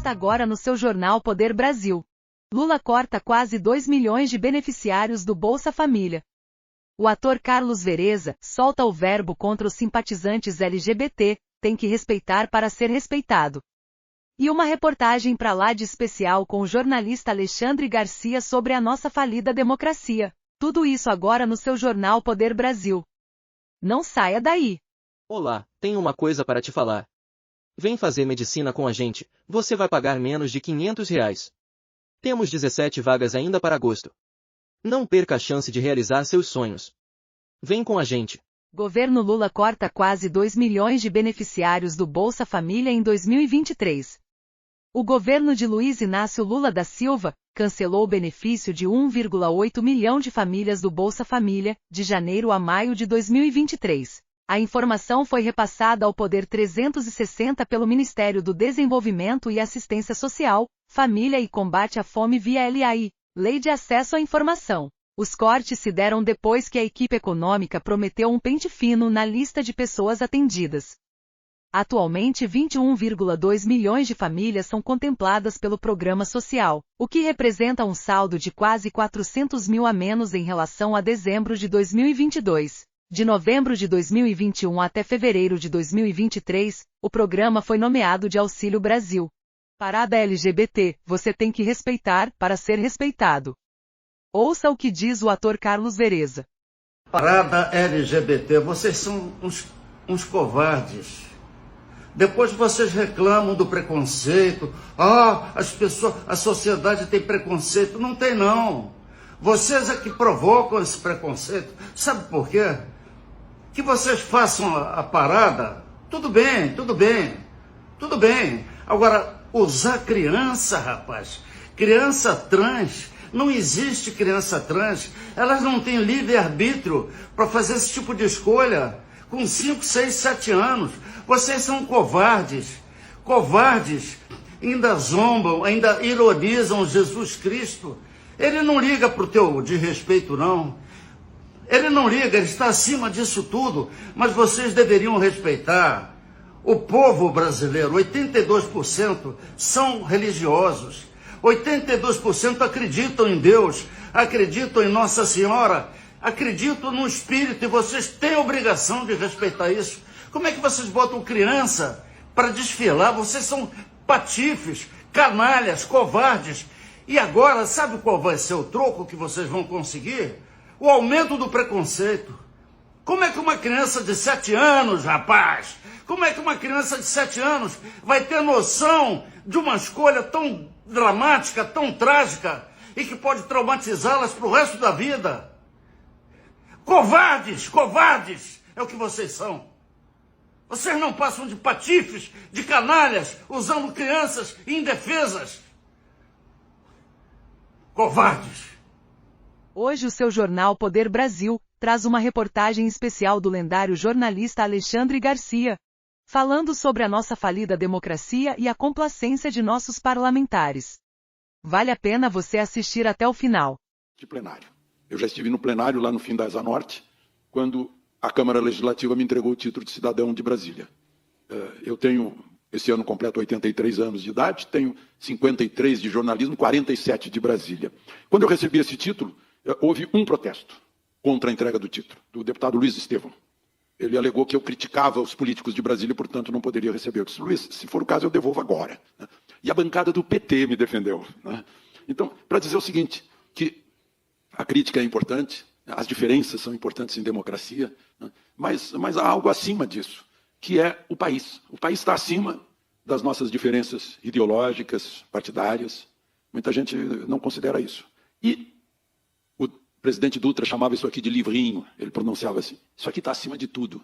Conta agora no seu jornal Poder Brasil. Lula corta quase 2 milhões de beneficiários do Bolsa Família. O ator Carlos Vereza solta o verbo contra os simpatizantes LGBT, tem que respeitar para ser respeitado. E uma reportagem pra lá de especial com o jornalista Alexandre Garcia sobre a nossa falida democracia. Tudo isso agora no seu jornal Poder Brasil. Não saia daí. Olá, tenho uma coisa para te falar. Vem fazer medicina com a gente, você vai pagar menos de R$ 500. Temos 17 vagas ainda para agosto. Não perca a chance de realizar seus sonhos. Vem com a gente. Governo Lula corta quase 2 milhões de beneficiários do Bolsa Família em 2023. O governo de Luiz Inácio Lula da Silva cancelou o benefício de 1,8 milhão de famílias do Bolsa Família, de janeiro a maio de 2023. A informação foi repassada ao Poder 360 pelo Ministério do Desenvolvimento e Assistência Social, Família e Combate à Fome via LAI, Lei de Acesso à Informação. Os cortes se deram depois que a equipe econômica prometeu um pente fino na lista de pessoas atendidas. Atualmente 21,2 milhões de famílias são contempladas pelo programa social, o que representa um saldo de quase 400 mil a menos em relação a dezembro de 2022. De novembro de 2021 até fevereiro de 2023, o programa foi nomeado de Auxílio Brasil. Parada LGBT, você tem que respeitar para ser respeitado. Ouça o que diz o ator Carlos Vereza. Parada LGBT, vocês são uns covardes. Depois vocês reclamam do preconceito. A sociedade tem preconceito. Não tem não. Vocês é que provocam esse preconceito. Sabe por quê? Que vocês façam a parada, tudo bem. Agora, usar criança, rapaz, criança trans, não existe criança trans, elas não têm livre-arbítrio para fazer esse tipo de escolha com 5, 6, 7 anos. Vocês são covardes, ainda zombam, ainda ironizam Jesus Cristo. Ele não liga para o teu desrespeito, não. Ele não liga, ele está acima disso tudo, mas vocês deveriam respeitar. O povo brasileiro, 82% são religiosos, 82% acreditam em Deus, acreditam em Nossa Senhora, acreditam no Espírito, e vocês têm a obrigação de respeitar isso. Como é que vocês botam criança para desfilar? Vocês são patifes, canalhas, covardes. E agora, sabe qual vai ser o troco que vocês vão conseguir? O aumento do preconceito. Como é que uma criança de 7 anos, rapaz, como é que uma criança de 7 anos vai ter noção de uma escolha tão dramática, tão trágica, e que pode traumatizá-las para o resto da vida? Covardes é o que vocês são. Vocês não passam de patifes, de canalhas, usando crianças indefesas. Covardes. Hoje o seu jornal Poder Brasil traz uma reportagem especial do lendário jornalista Alexandre Garcia, falando sobre a nossa falida democracia e a complacência de nossos parlamentares. Vale a pena você assistir até o final. De plenário. Eu já estive no plenário lá no fim da Asa Norte, quando a Câmara Legislativa me entregou o título de cidadão de Brasília. Eu tenho, esse ano completo 83 anos de idade, tenho 53 de jornalismo, 47 de Brasília. Quando eu recebi esse título, houve um protesto contra a entrega do título, do deputado Luiz Estevão. Ele alegou que eu criticava os políticos de Brasília e, portanto, não poderia receber. Eu disse, Luiz, se for o caso, eu devolvo agora. E a bancada do PT me defendeu. Então, para dizer o seguinte, que a crítica é importante, as diferenças são importantes em democracia, mas há algo acima disso, que é o país. O país está acima das nossas diferenças ideológicas, partidárias. Muita gente não considera isso. E o presidente Dutra chamava isso aqui de livrinho, ele pronunciava assim, isso aqui está acima de tudo.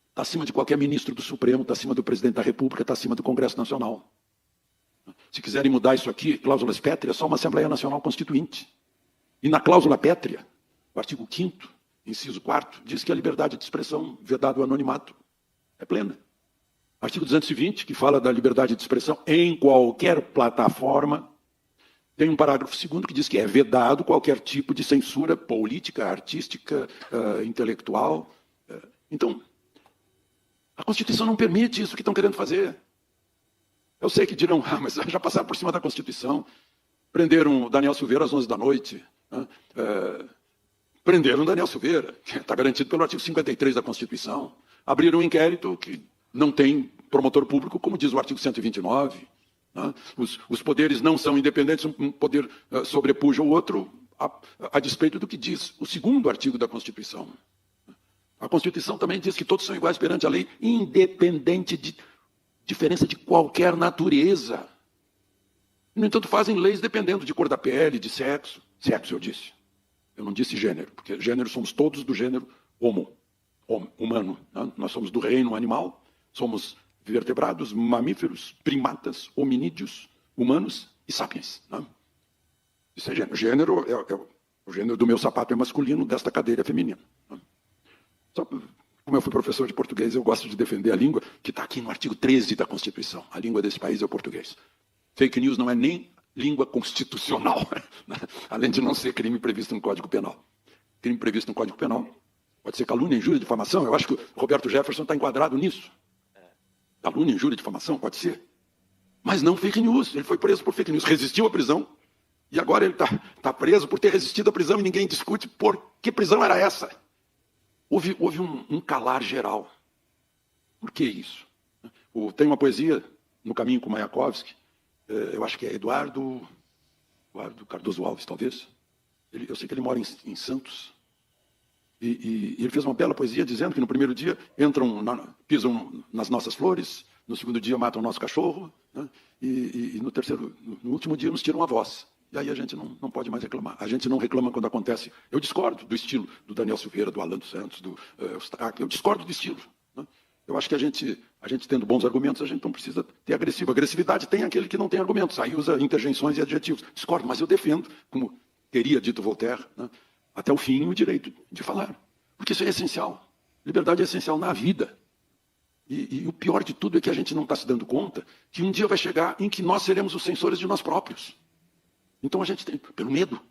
Está acima de qualquer ministro do Supremo, está acima do presidente da República, está acima do Congresso Nacional. Se quiserem mudar isso aqui, cláusulas pétreas, só uma Assembleia Nacional Constituinte. E na cláusula pétrea, o artigo 5º, inciso 4º, diz que a liberdade de expressão, vedado o anonimato, é plena. Artigo 220, que fala da liberdade de expressão em qualquer plataforma, tem um parágrafo 2º que diz que é vedado qualquer tipo de censura política, artística, intelectual. Então, a Constituição não permite isso que estão querendo fazer. Eu sei que dirão, mas já passaram por cima da Constituição. Prenderam o Daniel Silveira às 11 da noite. Né? Prenderam o Daniel Silveira, que está garantido pelo artigo 53 da Constituição. Abriram um inquérito que não tem promotor público, como diz o artigo 129. Né? Os poderes não são independentes, um poder sobrepuja o outro, a despeito do que diz o segundo artigo da Constituição. A Constituição também diz que todos são iguais perante a lei, independente de diferença de qualquer natureza. No entanto, fazem leis dependendo de cor da pele, de sexo. Sexo, eu disse. Eu não disse gênero, porque gênero somos todos do gênero humano. Né? Nós somos do reino animal, somos vertebrados, mamíferos, primatas, hominídeos, humanos e sapiens. Né? Isso é gênero. Gênero o gênero do meu sapato é masculino, desta cadeira é feminino. Né? Só, como eu fui professor de português, eu gosto de defender a língua que está aqui no artigo 13 da Constituição. A língua desse país é o português. Fake news não é nem língua constitucional, né? Além de não ser crime previsto no Código Penal. Crime previsto no Código Penal pode ser calúnia, injúria, difamação. Eu acho que o Roberto Jefferson está enquadrado nisso. Calúnia, injúria, difamação, pode ser. Mas não fake news. Ele foi preso por fake news, resistiu à prisão. E agora ele está preso por ter resistido à prisão e ninguém discute por que prisão era essa. Houve um calar geral. Por que isso? Tem uma poesia, No Caminho com Mayakovsky, eu acho que é Eduardo Cardoso Alves, talvez. Eu sei que ele mora em Santos. E ele fez uma bela poesia dizendo que no primeiro dia pisam nas nossas flores, no segundo dia matam o nosso cachorro, né? E no último dia nos tiram a voz. E aí a gente não pode mais reclamar. A gente não reclama quando acontece. Eu discordo do estilo do Daniel Silveira, do Alan dos Santos, do Eustáquio. Eu discordo do estilo. Né? Eu acho que a gente tendo bons argumentos, a gente não precisa ter agressivo. Agressividade tem aquele que não tem argumentos. Aí usa interjeições e adjetivos. Discordo, mas eu defendo, como teria dito Voltaire, né? Até o fim o direito de falar. Porque isso é essencial. Liberdade é essencial na vida. E o pior de tudo é que a gente não está se dando conta que um dia vai chegar em que nós seremos os censores de nós próprios. Então a gente tem, pelo medo.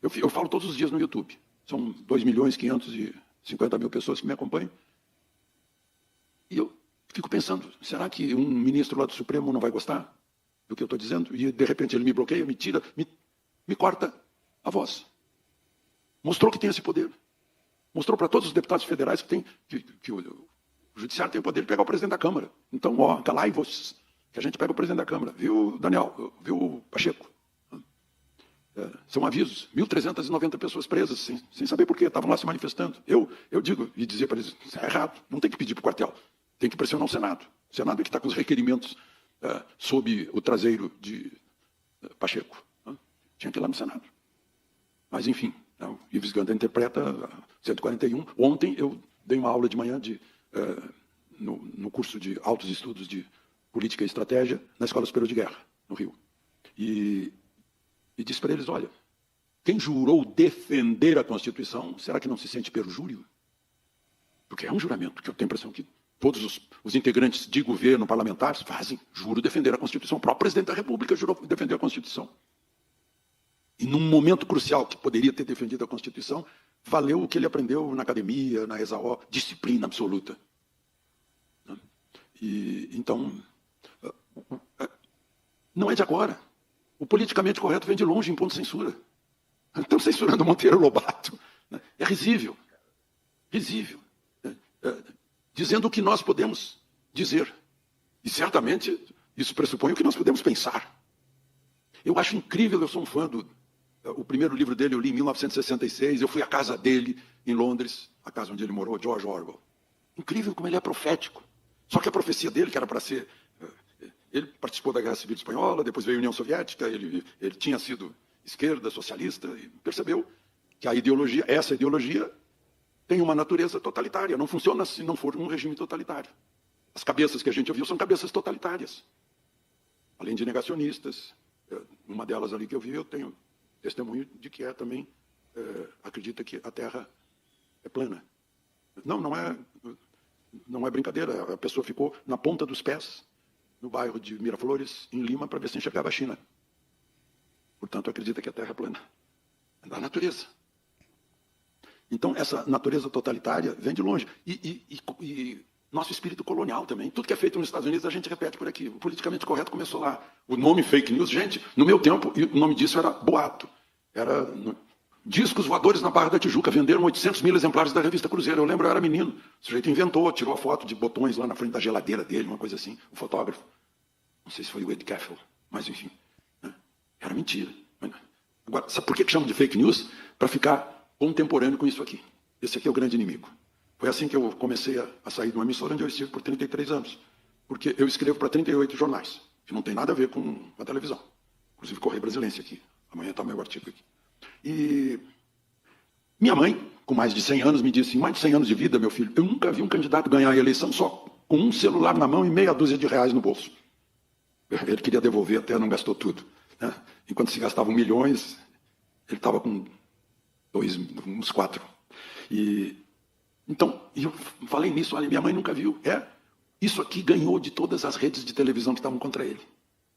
Eu falo todos os dias no YouTube. São 2.550.000 pessoas que me acompanham. E eu fico pensando, será que um ministro lá do Supremo não vai gostar do que eu estou dizendo? E de repente ele me bloqueia, me tira, me corta a voz. Mostrou que tem esse poder. Mostrou para todos os deputados federais que o judiciário tem o poder de pegar o presidente da Câmara. Então, calai-vos, que a gente pega o presidente da Câmara. Viu, Daniel? Viu, Pacheco? São avisos. 1.390 pessoas presas, sem saber por quê. Estavam lá se manifestando. Eu digo e dizia para eles, isso é errado. Não tem que pedir para o quartel. Tem que pressionar o Senado. O Senado é que está com os requerimentos sob o traseiro de Pacheco. Tinha que ir lá no Senado. Mas, enfim, o Ives Ganda interpreta 141. Ontem eu dei uma aula de manhã no curso de altos estudos de política e estratégia na Escola Superior de Guerra, no Rio. E disse para eles, olha, quem jurou defender a Constituição, será que não se sente perjúrio? Porque é um juramento, que eu tenho a impressão que todos os integrantes de governo, parlamentares, juro defender a Constituição. O próprio presidente da República jurou defender a Constituição. E num momento crucial que poderia ter defendido a Constituição, valeu o que ele aprendeu na academia, na ESAO, disciplina absoluta. E então, não é de agora. O politicamente correto vem de longe, impondo censura. Estão censurando Monteiro Lobato. É risível. Risível. Dizendo o que nós podemos dizer. E certamente isso pressupõe o que nós podemos pensar. Eu acho incrível, eu sou um fã o primeiro livro dele eu li em 1966, eu fui à casa dele em Londres, a casa onde ele morou, George Orwell. Incrível como ele é profético. Só que a profecia dele, que era para ser... Ele participou da Guerra Civil Espanhola, depois veio a União Soviética, ele tinha sido esquerda, socialista, e percebeu que essa ideologia tem uma natureza totalitária, não funciona se não for um regime totalitário. As cabeças que a gente ouviu são cabeças totalitárias. Além de negacionistas, uma delas ali que eu vi, eu tenho testemunho de que também acredita que a Terra é plana. Não é brincadeira. A pessoa ficou na ponta dos pés, no bairro de Miraflores, em Lima, para ver se enxergava a China. Portanto, acredita que a Terra é plana. É da natureza. Então, essa natureza totalitária vem de longe. E nosso espírito colonial também. Tudo que é feito nos Estados Unidos a gente repete por aqui. O politicamente correto começou lá. O nome fake news, gente, no meu tempo, o nome disso era boato. Era discos voadores na Barra da Tijuca. Venderam 800 mil exemplares da revista Cruzeiro. Eu lembro, eu era menino. O sujeito inventou, tirou a foto de botões lá na frente da geladeira dele, uma coisa assim. O fotógrafo. Não sei se foi o Ed Caffel, mas enfim. Né? Era mentira. Agora, sabe por que chamam de fake news? Para ficar contemporâneo com isso aqui. Esse aqui é o grande inimigo. Foi assim que eu comecei a sair de uma emissora onde eu estive por 33 anos. Porque eu escrevo para 38 jornais, que não tem nada a ver com a televisão. Inclusive Correio Brasilense aqui. Amanhã está meu artigo aqui. E minha mãe, com mais de 100 anos, me disse, em mais de 100 anos de vida, meu filho, eu nunca vi um candidato ganhar a eleição só com um celular na mão e meia dúzia de reais no bolso. Ele queria devolver, até não gastou tudo. Né? Enquanto se gastavam milhões, ele estava com uns 4. Então, eu falei nisso, olha, minha mãe nunca viu. Isso aqui ganhou de todas as redes de televisão que estavam contra ele.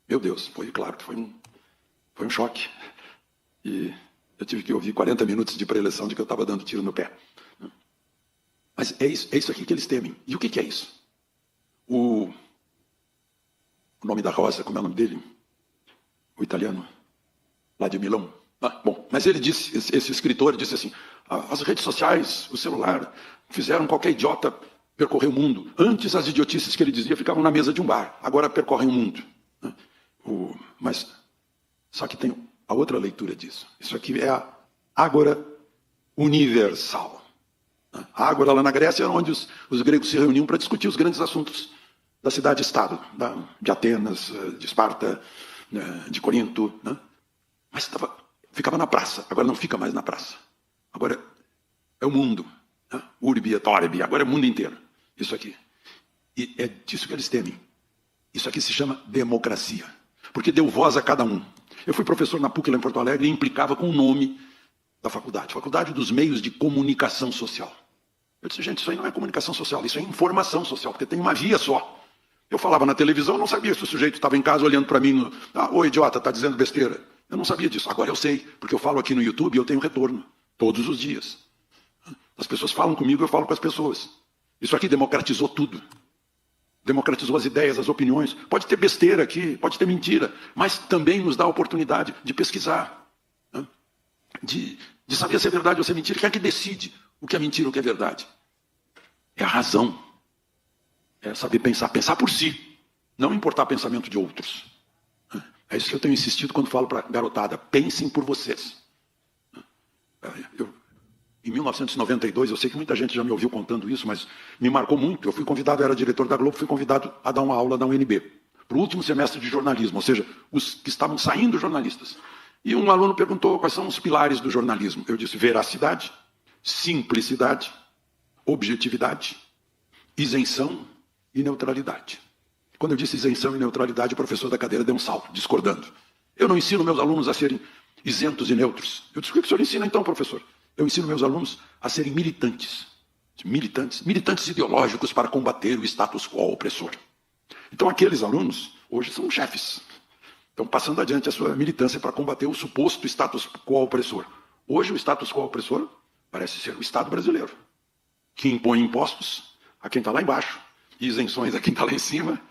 Meu Deus, foi claro que foi um choque. E eu tive que ouvir 40 minutos de pré-eleição de que eu estava dando tiro no pé. Mas é isso aqui que eles temem. E o que é isso? O nome da rosa, como é o nome dele? O italiano, lá de Milão. Bom, mas ele disse, esse escritor disse assim, as redes sociais, o celular, fizeram qualquer idiota percorrer o mundo. Antes as idiotices que ele dizia ficavam na mesa de um bar, agora percorrem o mundo. Mas, só que tem a outra leitura disso. Isso aqui é a ágora universal. A ágora lá na Grécia era onde os gregos se reuniam para discutir os grandes assuntos da cidade-estado, de Atenas, de Esparta, de Corinto. Né? Mas ficava na praça, agora não fica mais na praça. Agora é o mundo. Né? Urbi et orbi, agora é o mundo inteiro. Isso aqui. E é disso que eles temem. Isso aqui se chama democracia. Porque deu voz a cada um. Eu fui professor na PUC lá em Porto Alegre e implicava com o nome da faculdade. Faculdade dos Meios de Comunicação Social. Eu disse, gente, isso aí não é comunicação social, isso é informação social, porque tem uma via só. Eu falava na televisão, não sabia se o sujeito estava em casa olhando para mim, ô idiota, está dizendo besteira. Eu não sabia disso. Agora eu sei, porque eu falo aqui no YouTube e eu tenho retorno, todos os dias. As pessoas falam comigo, eu falo com as pessoas. Isso aqui democratizou tudo. Democratizou as ideias, as opiniões. Pode ter besteira aqui, pode ter mentira, mas também nos dá a oportunidade de pesquisar, né? de saber se é verdade ou se é mentira. Quem é que decide o que é mentira ou o que é verdade? É a razão. É saber pensar por si, não importar o pensamento de outros. É isso que eu tenho insistido quando falo para a garotada, pensem por vocês. Em 1992, eu sei que muita gente já me ouviu contando isso, mas me marcou muito. Eu fui convidado, eu era diretor da Globo, fui convidado a dar uma aula na UNB, para o último semestre de jornalismo, ou seja, os que estavam saindo jornalistas. E um aluno perguntou quais são os pilares do jornalismo. Eu disse veracidade, simplicidade, objetividade, isenção e neutralidade. Quando eu disse isenção e neutralidade, o professor da cadeira deu um salto, discordando. Eu não ensino meus alunos a serem isentos e neutros. Eu disse, o que o senhor ensina então, professor? Eu ensino meus alunos a serem militantes. Militantes ideológicos para combater o status quo opressor. Então aqueles alunos, hoje são chefes. Estão passando adiante a sua militância para combater o suposto status quo opressor. Hoje o status quo opressor parece ser o Estado brasileiro, que impõe impostos a quem está lá embaixo, e isenções a quem está lá em cima,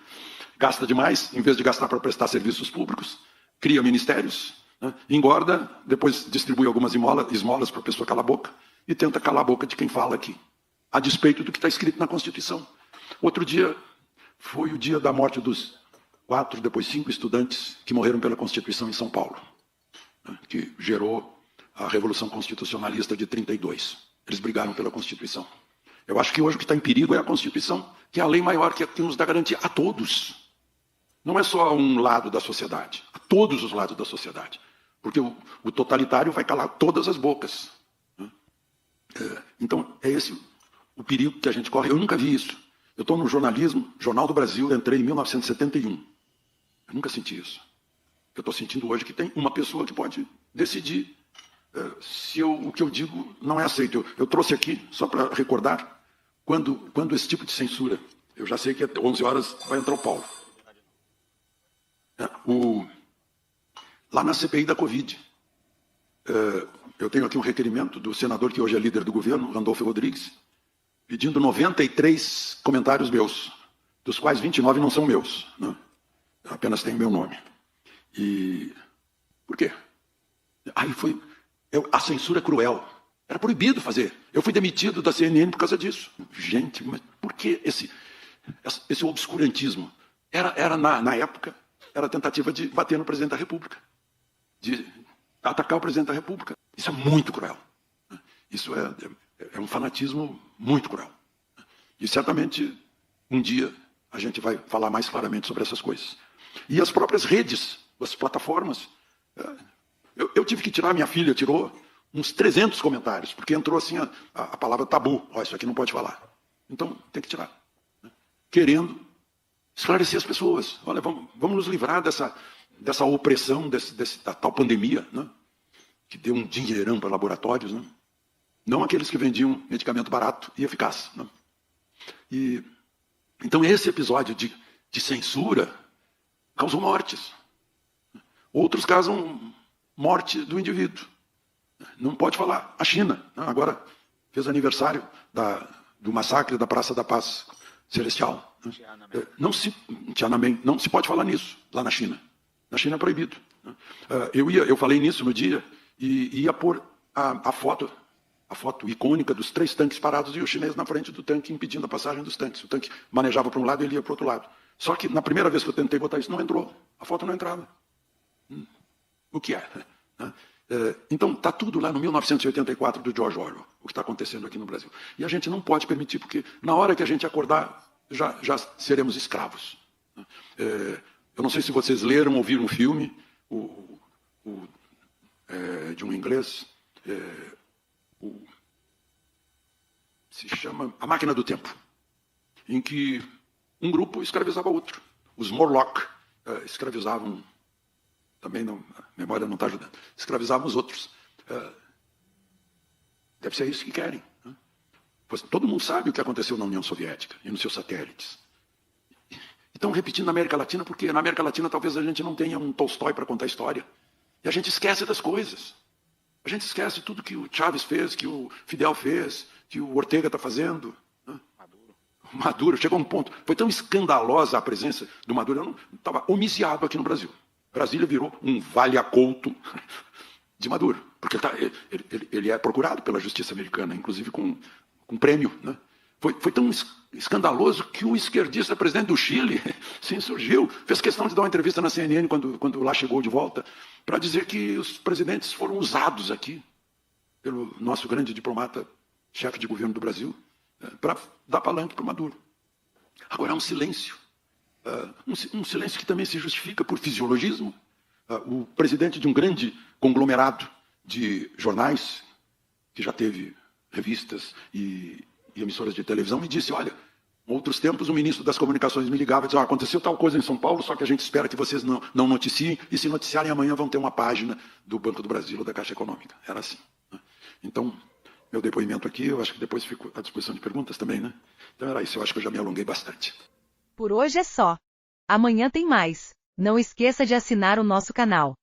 gasta demais, em vez de gastar para prestar serviços públicos, cria ministérios, né? Engorda, depois distribui algumas esmolas para a pessoa calar a boca, e tenta calar a boca de quem fala aqui, a despeito do que está escrito na Constituição. Outro dia foi o dia da morte dos 4, depois 5 estudantes que morreram pela Constituição em São Paulo, né? Que gerou a Revolução Constitucionalista de 32. Eles brigaram pela Constituição. Eu acho que hoje o que está em perigo é a Constituição, que é a lei maior que nos dá garantia a todos. Não é só um lado da sociedade, a todos os lados da sociedade. Porque o totalitário vai calar todas as bocas. Então, é esse o perigo que a gente corre. Eu nunca vi isso. Eu estou no jornalismo, Jornal do Brasil, entrei em 1971. Eu nunca senti isso. Eu estou sentindo hoje que tem uma pessoa que pode decidir se o que eu digo não é aceito. Eu trouxe aqui, só para recordar, quando esse tipo de censura, eu já sei que às 11 horas vai entrar o Paulo. Lá na CPI da Covid, eu tenho aqui um requerimento do senador que hoje é líder do governo, Randolfo Rodrigues, pedindo 93 comentários meus, dos quais 29 não são meus, né? Apenas tem meu nome. E por quê? Aí foi a censura cruel. Era proibido fazer. Eu fui demitido da CNN por causa disso. Gente, mas por que esse obscurantismo? Era na época, era a tentativa de bater no presidente da República, de atacar o presidente da República. Isso é muito cruel. Isso é um fanatismo muito cruel. E certamente um dia a gente vai falar mais claramente sobre essas coisas. E as próprias redes, as plataformas. Eu tive que tirar, minha filha tirou uns 300 comentários, porque entrou assim a palavra tabu. Ó, isso aqui não pode falar. Então tem que tirar. Querendo esclarecer as pessoas. Olha, vamos nos livrar dessa opressão, da tal pandemia, né? Que deu um dinheirão para laboratórios, né? Não aqueles que vendiam medicamento barato e eficaz, né? E então esse episódio de censura causou mortes. Outros causam morte do indivíduo. Não pode falar. A China, né, agora fez aniversário do massacre da Praça da Paz Celestial. Né? Tiananmen, não se pode falar nisso lá na China. Na China é proibido. Né? Eu falei nisso no dia e ia pôr a foto icônica dos 3 tanques parados e o chinês na frente do tanque impedindo a passagem dos tanques. O tanque manejava para um lado e ele ia para o outro lado. Só que na primeira vez que eu tentei botar isso, não entrou. A foto não entrava. O que é? Então, está tudo lá no 1984 do George Orwell, o que está acontecendo aqui no Brasil. E a gente não pode permitir, porque na hora que a gente acordar, já seremos escravos. Eu não sei se vocês leram ou viram um filme de um inglês, se chama A Máquina do Tempo, em que um grupo escravizava outro. Os Morlock escravizavam, também não, a memória não está ajudando, escravizavam os outros. Deve ser isso que querem. Né? Pois todo mundo sabe o que aconteceu na União Soviética e nos seus satélites. E estão repetindo na América Latina, porque na América Latina talvez a gente não tenha um Tolstói para contar a história. E a gente esquece das coisas. A gente esquece tudo que o Chávez fez, que o Fidel fez, que o Ortega está fazendo. Né? Maduro chegou a um ponto. Foi tão escandalosa a presença do Maduro, eu estava homiciado aqui no Brasil. Brasília virou um vale-a-couto de Maduro, porque ele é procurado pela justiça americana, inclusive com prêmio. Né? Foi tão escandaloso que o esquerdista presidente do Chile se insurgiu, fez questão de dar uma entrevista na CNN quando lá chegou de volta, para dizer que os presidentes foram usados aqui pelo nosso grande diplomata, chefe de governo do Brasil, para dar palanque para o Maduro. Agora há um silêncio. Um silêncio que também se justifica por fisiologismo. O presidente de um grande conglomerado de jornais, que já teve revistas e emissoras de televisão, me disse, olha, em outros tempos o ministro das Comunicações me ligava e dizia, aconteceu tal coisa em São Paulo, só que a gente espera que vocês não noticiem, e se noticiarem amanhã vão ter uma página do Banco do Brasil ou da Caixa Econômica. Era assim. Né? Então, meu depoimento aqui, eu acho que depois fico à disposição de perguntas também, né? Então era isso, eu acho que eu já me alonguei bastante. Por hoje é só. Amanhã tem mais. Não esqueça de assinar o nosso canal.